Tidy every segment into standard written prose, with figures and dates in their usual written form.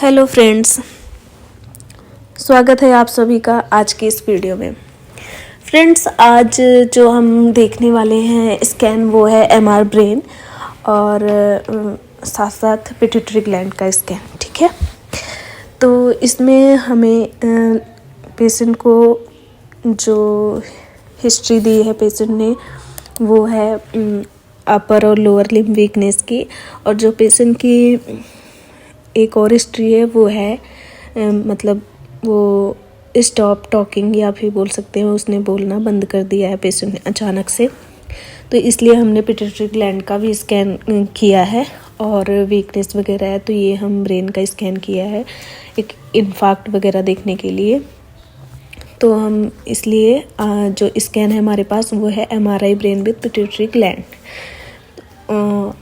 Hello friends, स्वागत है आप सभी का आज की इस वीडियो में। फ्रेंड्स, आज जो हम देखने वाले हैं स्कैन वो है एमआर ब्रेन और साथ साथ पिट्यूटरी ग्लैंड का स्कैन। ठीक है, तो इसमें हमें पेशेंट को जो हिस्ट्री दी है पेशेंट ने वो है अपर और लोअर लिम्ब वीकनेस की, और जो पेशेंट की एक और हिस्ट्री है वो है मतलब वो स्टॉप टॉकिंग या फिर बोल सकते हैं उसने बोलना बंद कर दिया है पेशेंट ने अचानक से। तो इसलिए हमने पिट्यूटरी ग्लैंड का भी स्कैन किया है और वीकनेस वगैरह है तो ये हम ब्रेन का स्कैन किया है एक इन्फार्क्ट वगैरह देखने के लिए। तो हम इसलिए जो स्कैन है हमारे पास वो है MRI brain with pituitary gland,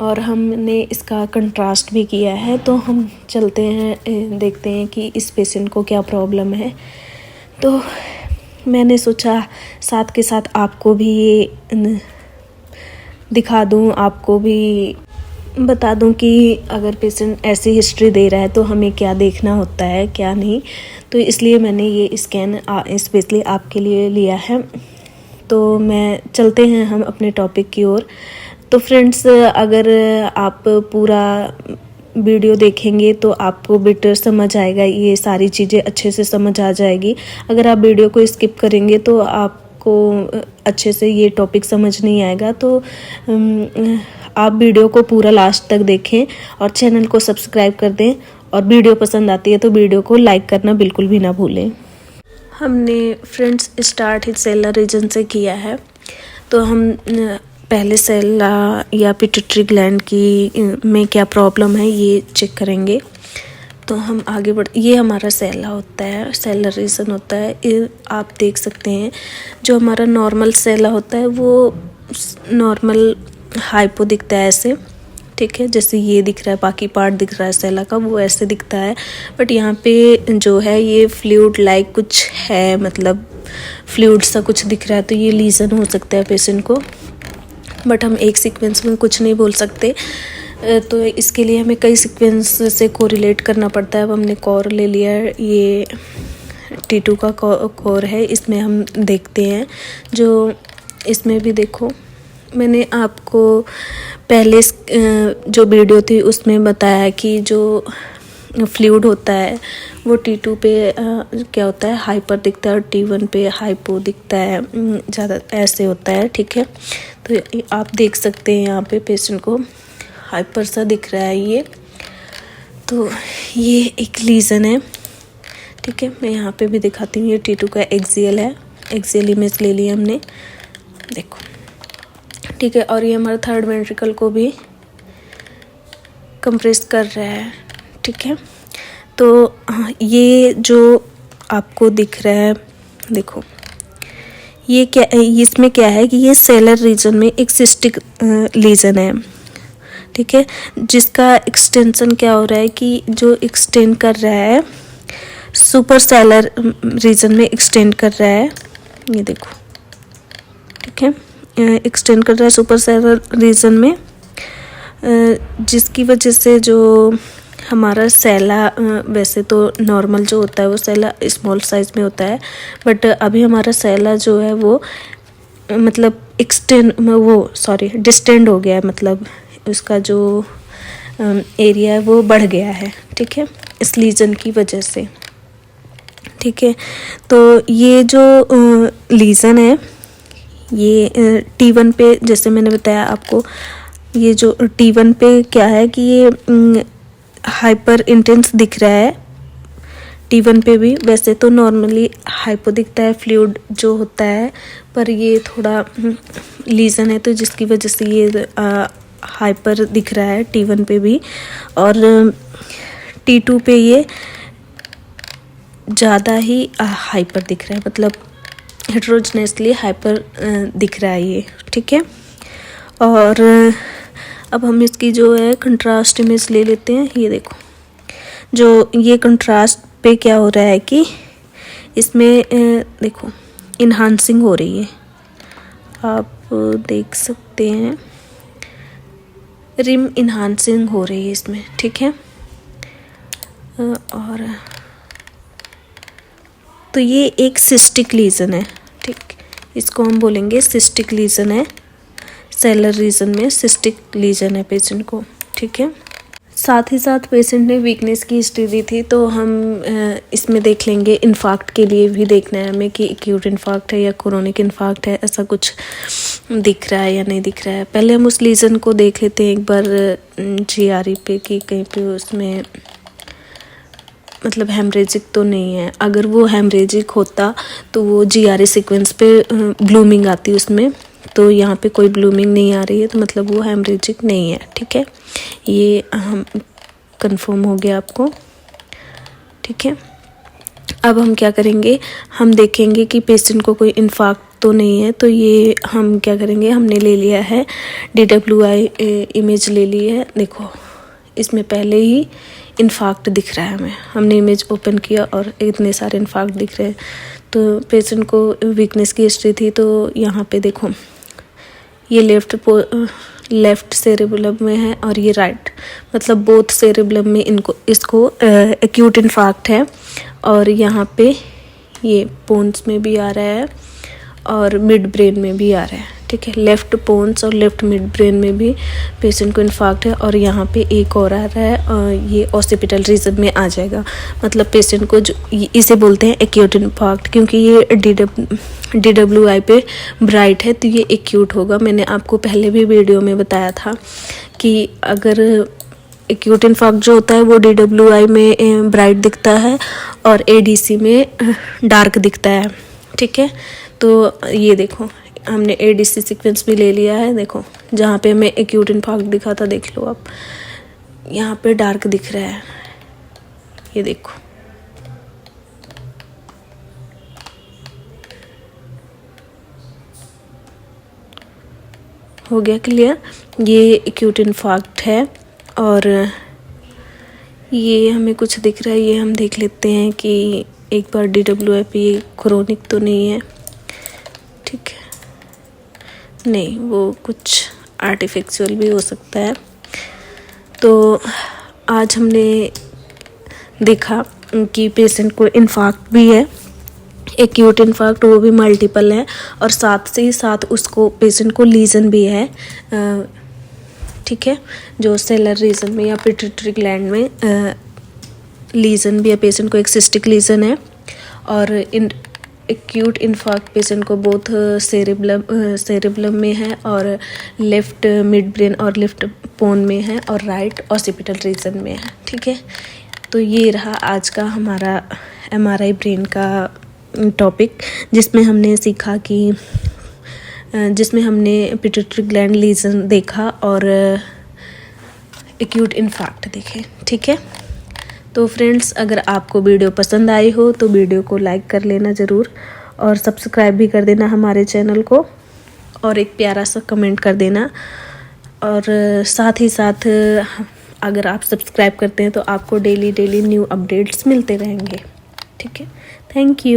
और हमने इसका कंट्रास्ट भी किया है। तो हम चलते हैं देखते हैं कि इस पेशेंट को क्या प्रॉब्लम है। तो मैंने सोचा साथ के साथ आपको भी ये दिखा दूं, आपको भी बता दूं कि अगर पेशेंट ऐसी हिस्ट्री दे रहा है तो हमें क्या देखना होता है क्या नहीं। तो इसलिए मैंने ये स्कैन स्पेशली आपके लिए लिया है। तो मैं चलते हैं हम अपने टॉपिक की ओर। तो फ्रेंड्स, अगर आप पूरा वीडियो देखेंगे तो आपको बेटर समझ आएगा, ये सारी चीज़ें अच्छे से समझ आ जाएगी। अगर आप वीडियो को स्किप करेंगे तो आपको अच्छे से ये टॉपिक समझ नहीं आएगा। तो आप वीडियो को पूरा लास्ट तक देखें और चैनल को सब्सक्राइब कर दें, और वीडियो पसंद आती है तो वीडियो को लाइक करना बिल्कुल भी ना भूलें। हमने फ्रेंड्स स्टार्ट सेलर रीजन से किया है। तो हम पहले सेल या पिट्यूटरी ग्लैंड की में क्या प्रॉब्लम है ये चेक करेंगे। तो हम आगे ये हमारा सेला होता है, सेलर रीजन होता है। आप देख सकते हैं जो हमारा नॉर्मल सेला होता है वो नॉर्मल हाइपो दिखता है ऐसे। ठीक है, जैसे ये दिख रहा है, बाकी पार्ट दिख रहा है सेला का वो ऐसे दिखता है। बट यहाँ पे जो है ये फ्लूइड लाइक कुछ है, मतलब फ्लूइड सा कुछ दिख रहा है। तो ये लीजन हो सकता है पेशेंट को, बट हम एक सीक्वेंस में कुछ नहीं बोल सकते। तो इसके लिए हमें कई सीक्वेंस से कोरिलेट करना पड़ता है। अब हमने कोर ले लिया है, ये T2 का कोर है। इसमें हम देखते हैं, जो इसमें भी देखो मैंने आपको पहले जो वीडियो थी उसमें बताया कि जो फ्लूइड होता है वो T2 पे क्या होता है, हाइपर दिखता है, और T1 पे हाइपो दिखता है, ज़्यादा ऐसे होता है। ठीक है, तो आप देख सकते हैं यहाँ पे पेशेंट को हाइपर सा दिख रहा है ये। तो ये एक लीजन है। ठीक है, मैं यहाँ पे भी दिखाती हूँ। ये T2 का एक्सियल है, एक्सियल इमेज ले ली हमने, देखो। ठीक है, और ये हमारा थर्ड वेंट्रिकल को भी कंप्रेस कर रहा है। ठीक है, तो ये जो आपको दिख रहा है, देखो ये क्या, इसमें क्या है कि ये सेलर रीजन में एक सिस्टिक लीजन है। ठीक है, जिसका एक्सटेंशन क्या हो रहा है कि जो एक्सटेंड कर रहा है सुपर सेलर रीजन में एक्सटेंड कर रहा है, ये देखो। ठीक है, एक्सटेंड कर रहा है सुपर सेलर रीजन में, जिसकी वजह से जो हमारा सेला वैसे तो नॉर्मल जो होता है वो सेला स्मॉल साइज में होता है, बट अभी हमारा सेला जो है वो मतलब डिस्टेंड हो गया है, मतलब उसका जो एरिया है वो बढ़ गया है। ठीक है, इस लीजन की वजह से। ठीक है, तो ये जो लीजन है ये T1 पे, जैसे मैंने बताया आपको, ये जो T1 पे क्या है कि ये हाइपर इंटेंस दिख रहा है। T1 पे भी वैसे तो नॉर्मली हाइपो दिखता है फ्लूइड जो होता है, पर ये थोड़ा लीजन है तो जिसकी वजह से ये हाइपर दिख रहा है T1 पे भी, और T2 पे ये ज़्यादा ही हाइपर दिख रहा है, मतलब हेट्रोजनेसली हाइपर दिख रहा है ये। ठीक है, और अब हम इसकी जो है कंट्रास्ट इमेज ले लेते हैं। ये देखो, जो ये कंट्रास्ट पे क्या हो रहा है कि इसमें देखो इन्हांसिंग हो रही है, आप देख सकते हैं रिम इन्हांसिंग हो रही है इसमें। ठीक है, और तो ये एक सिस्टिक लीजन है, ठीक, इसको हम बोलेंगे सिस्टिक लीजन है, सेलर रीजन में सिस्टिक लीजन है पेशेंट को, ठीक है। साथ ही साथ पेशेंट ने वीकनेस की हिस्ट्री दी थी, तो हम इसमें देख लेंगे इन्फार्क्ट के लिए भी देखना है हमें कि एक्यूट इन्फार्क्ट है या क्रोनिक इन्फार्क्ट है, ऐसा कुछ दिख रहा है या नहीं दिख रहा है। पहले हम उस लीजन को देख लेते हैं एक बार GRE पे कि कहीं पे उसमें मतलब हेमरेजिक तो नहीं है। अगर वो हेमरेजिक होता तो वो GRE सीक्वेंस पे ब्लूमिंग आती उसमें, तो यहाँ पे कोई ब्लूमिंग नहीं आ रही है, तो मतलब वो हेमरेजिक नहीं है, ठीक है। ये हम कंफर्म हो गया आपको, ठीक है। अब हम क्या करेंगे, हम देखेंगे कि पेशेंट को कोई इन्फार्क्ट तो नहीं है, तो ये हम क्या करेंगे, हमने ले लिया है DWI इमेज ले ली है। देखो इसमें पहले ही इन्फार्क्ट दिख रहा है हमें, हमने इमेज ओपन किया और इतने सारे इन्फार्क्ट दिख रहे हैं। तो पेशेंट को वीकनेस की हिस्ट्री थी, तो यहाँ पे देखो ये लेफ्ट सेरेबुलम में है और ये राइट, मतलब बोथ सेरेबुलम में इसको एक्यूट इन्फार्क्ट है। और यहाँ पे ये पोन्स में भी आ रहा है और मिड ब्रेन में भी आ रहा है, ठीक है। लेफ्ट पोन्स और लेफ्ट मिड ब्रेन में भी पेशेंट को इन्फार्क्ट है। और यहाँ पे एक और आ रहा है, ये ऑसिपिटल रीजन में आ जाएगा, मतलब पेशेंट को जो इसे बोलते हैं एक्यूट इन्फार्क्ट, क्योंकि ये DWI पे ब्राइट है तो ये एक्यूट होगा। मैंने आपको पहले भी वीडियो में बताया था कि अगर एक्यूट इन्फार्क्ट जो होता है वो DWI में ब्राइट दिखता है और ADC में डार्क दिखता है, ठीक है। तो ये देखो हमने ADC सीक्वेंस भी ले लिया है। देखो जहाँ पे हमें एक्यूट इन्फार्क्ट दिखा था, देख लो आप, यहाँ पे डार्क दिख रहा है, ये देखो। हो गया क्लियर, ये एक्यूट इन्फार्क्ट है। और ये हमें कुछ दिख रहा है, ये हम देख लेते हैं कि एक बार DWI पे ये क्रोनिक तो नहीं है, ठीक है, नहीं वो कुछ आर्टिफिशियल भी हो सकता है। तो आज हमने देखा कि पेशेंट को इन्फार्क्ट भी है, एक्यूट इन्फार्क्ट, वो भी मल्टीपल है, और साथ से ही साथ उसको पेशेंट को लीजन भी है, ठीक है, जो सेलर रीजन में या पिट्यूटरी ग्लैंड में लीजन भी है। पेशेंट को एक सिस्टिक लीजन है। और एक्यूट इन्फार्क्ट पेशेंट को बोथ सेरेबुलम में है और लेफ्ट मिड ब्रेन और लेफ्ट पोन में है और राइट ऑसिपिटल रीजन में है, ठीक है। तो ये रहा आज का हमारा MRI ब्रेन का टॉपिक, जिसमें हमने सीखा कि जिसमें हमने पिट्यूटरी ग्लैंड लीजन देखा और एक्यूट इन्फार्क्ट देखे, ठीक है। तो फ्रेंड्स, अगर आपको वीडियो पसंद आई हो तो वीडियो को लाइक कर लेना ज़रूर, और सब्सक्राइब भी कर देना हमारे चैनल को, और एक प्यारा सा कमेंट कर देना। और साथ ही साथ अगर आप सब्सक्राइब करते हैं तो आपको डेली न्यू अपडेट्स मिलते रहेंगे, ठीक है। Thank you.